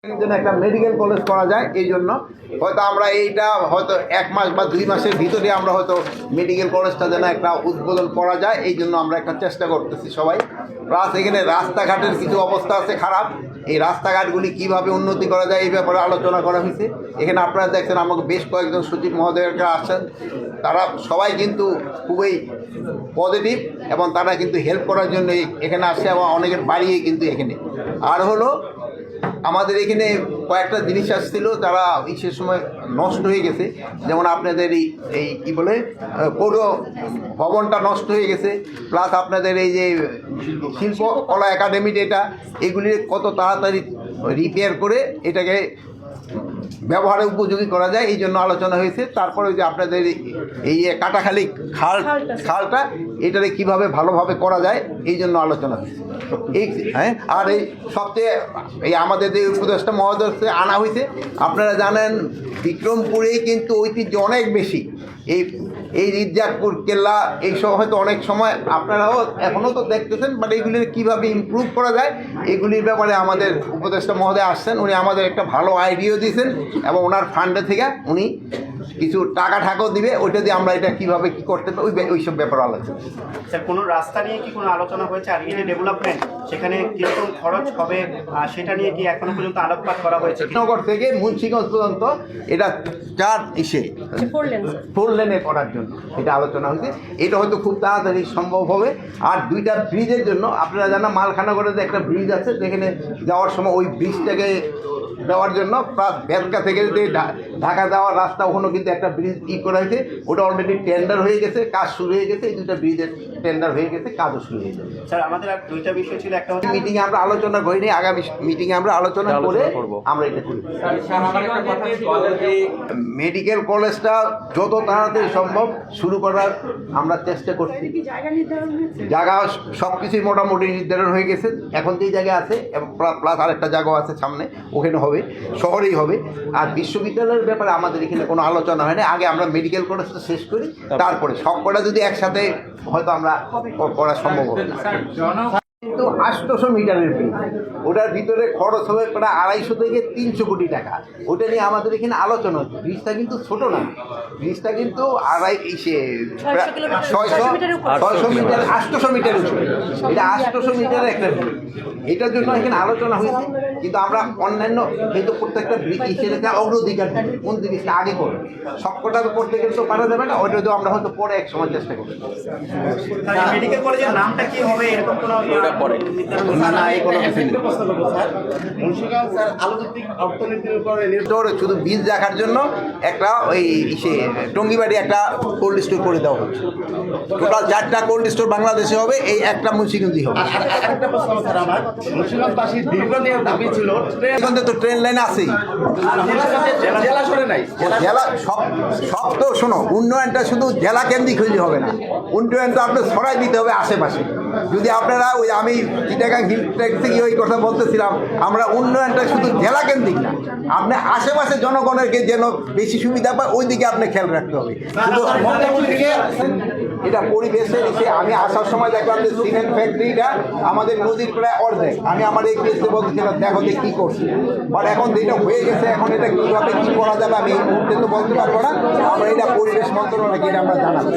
জন্য একটা medical college করা যায়, এই জন্য হয়তো আমরা এইটা হয়তো 1 মাস বা 2 মাসের ভিতরে আমরা হয়তো মেডিকেল কলেজটা যেন একটা উদ্বোধন করা যায়, এই জন্য আমরা একটা চেষ্টা করতেছি সবাই। প্লাস এখানে রাস্তাঘাটের কিছু অবস্থা আছে খারাপ, এই রাস্তাঘাটগুলি কিভাবে উন্নতি করা যায় এই ব্যাপারে আলোচনা করা হয়েছে। এখানে আপনারা দেখছেন আমাকে বেশ কয়েকজন সচিব মহোদয়রা আসছেন, তারা সবাই কিন্তু খুবই পজিটিভ এবং তারা কিন্তু হেল্প করার জন্য এখানে আসছে এবং অনেকের বাড়িয়ে কিন্তু এখানে। আর হলো আমাদের এখানে কয়েকটা জিনিস আসছিল তারা সে সময় নষ্ট হয়ে গেছে, যেমন আপনাদের এই কী বলে পৌর ভবনটা নষ্ট হয়ে গেছে, প্লাস আপনাদের এই যে শিল্পকলা একাডেমি যেটা, এগুলি কত তাড়াতাড়ি রিপেয়ার করে এটাকে ব্যবহারের উপযোগী করা যায় এই জন্য আলোচনা হয়েছে। তারপরে যে আপনাদের এই কাটাখালি খালটা এটারে কীভাবে ভালোভাবে করা যায় এই জন্য আলোচনা হয়েছে। এই হ্যাঁ, আর এই সবচেয়ে এই আমাদের যে উপদেষ্টা মহোদয় আনা হয়েছে, আপনারা জানেন বিক্রমপুরেই কিন্তু ঐতিহ্য অনেক বেশি। এই রিজাকপুর কেল্লা এইসব হয়তো অনেক সময় আপনারাও এখনও তো দেখতেছেন, বাট এইগুলির কীভাবে ইমপ্রুভ করা যায় এগুলির ব্যাপারে আমাদের উপদেষ্টা মহোদয় আসছেন, উনি আমাদের একটা ভালো আইডিয়া দিয়েছেন এবং ওনার ফান্ডে থেকে উনি কিছু টাকাও দিবে, ওইটা দিয়ে আমরা এটা কীভাবে কী করতে পারি ওইসব ব্যাপারে আলোচনা। স্যার, কোনো রাস্তা নিয়ে কি কোনো আলোচনা হয়েছে? আর এই যে ডেভেলপমেন্ট সেখানে কীরকম খরচ হবে সেটা নিয়ে কি এখনো পর্যন্ত আলোকপাত করা হয়েছে? নগর থেকে মুন্সিগঞ্জ পর্যন্ত এটা 4 লেনে করার জন্য এটা আলোচনা হয়েছে। এটা হয়তো খুব তাড়াতাড়ি সম্ভব হবে। আর 2টা ব্রিজের জন্য আপনারা জানেন মালখানগরে যে একটা ব্রিজ আছে, যেখানে যাওয়ার সময় ওই ব্রিজটাকে দেওয়ার জন্য প্লাস বেলকা থেকে যে ঢাকা যাওয়ার রাস্তা ওখানেও কিন্তু একটা ব্রিজ করা হয়েছে, ওটা অলরেডি টেন্ডার হয়ে গেছে, কাজ শুরু হয়ে গেছে। এই 2টা ব্রিজের টেন্ডার হয়ে গেছে, কাজও শুরু হয়ে যাবে। স্যার, আমাদের আর 2টা বিষয় ছিল, একটা হচ্ছে মিটিংয়ে আমরা আলোচনা করিনি, আগামী মিটিংয়ে আমরা আলোচনা করে আমরা এটা করি। মেডিকেল কলেজটা যত তাড়াতাড়ি সম্ভব শুরু করার আমরা চেষ্টা করছি। জায়গা সব কিছুই মোটামুটি নির্ধারণ হয়ে গেছে, এখন যেই জায়গা আছে প্লাস আরেকটা জায়গা আছে সামনে, ওখানে হবে, শহরেই হবে। আর বিশ্ববিদ্যালয়ের ব্যাপারে আমাদের এখানে কোনো আলোচনা হয় না, আগে আমরা মেডিকেল কলেজটা শেষ করি, তারপরে সব কটা যদি একসাথে হয়তো আমরা করা সম্ভব হবে না। কিন্তু 800 মিটারের ব্রিজ, ওটার ভিতরে খরচ হবে প্রায় 250 থেকে 300 কোটি টাকা। ওটা নিয়ে আমাদের এখানে আলোচনা হচ্ছে। ব্রিজটা কিন্তু ছোটো না, ব্রিজটা কিন্তু 600 মিটার 800 মিটার উঁচু, এটা 800 মিটারের একটা ব্রিজ। এটার জন্য এখানে আলোচনা হয়েছে, কিন্তু আমরা অন্যান্য কিন্তু প্রত্যেকটা ব্রিজ হিসেবে অগ্রাধিকার দিই, কোন জিনিসটা আগে করবে। সবকটা তো করতে গেলে তো পারা যাবে না, ওইটা তো আমরা হয়তো পরে এক সময় চেষ্টা করবো। মেডিকেল কলেজের নামটা কি হবে এরকম কোনো পরে না, এই কোনো কিছু নেই। শুধু বীজ রাখার জন্য একটা ওই টঙ্গিবাড়ি একটা কোল্ড স্টোর করে দেওয়া হচ্ছে। টোটাল 4টা কোল্ড স্টোর বাংলাদেশে হবে, এই একটা মুন্সিগঞ্জই হবে। মুন্সিগঞ্জে তো ট্রেন লাইন আছেই, জেলা সব তো শোনো, উন্নয়নটা শুধু জেলা কেন্দ্রিক হইলে হবে না, উন্নয়ন তো আপনার ছড়াই দিতে হবে আশেপাশে। যদি আপনারা ওই আমি চিটাগাং হিল ট্রেক থেকে ওই কথা বলতেছিলাম, আমরা উন্নয়নটা শুধু জেলা কেন্দ্রিক না, আপনি আশেপাশে জনগণেরকে যেন বেশি সুবিধা পায় ওই দিকে আপনি খেয়াল রাখতে হবে। এটা পরিবেশের এসে আমি আসার সময় দেখলাম যে সিমেন্ট ফ্যাক্টরিটা আমাদের নদীর প্রায় অর্ধেক। আমি আমার এই কেসে বলতেছিলাম দেখো যে কী করছি, বাট এখন যেটা হয়ে গেছে, এখন এটা কীভাবে কী করা যাবে আমি এই মুহূর্তে তো বলতে পারবো না। আমরা এটা পরিবেশ মন্ত্রণালয়কে এটা আমরা জানাবো।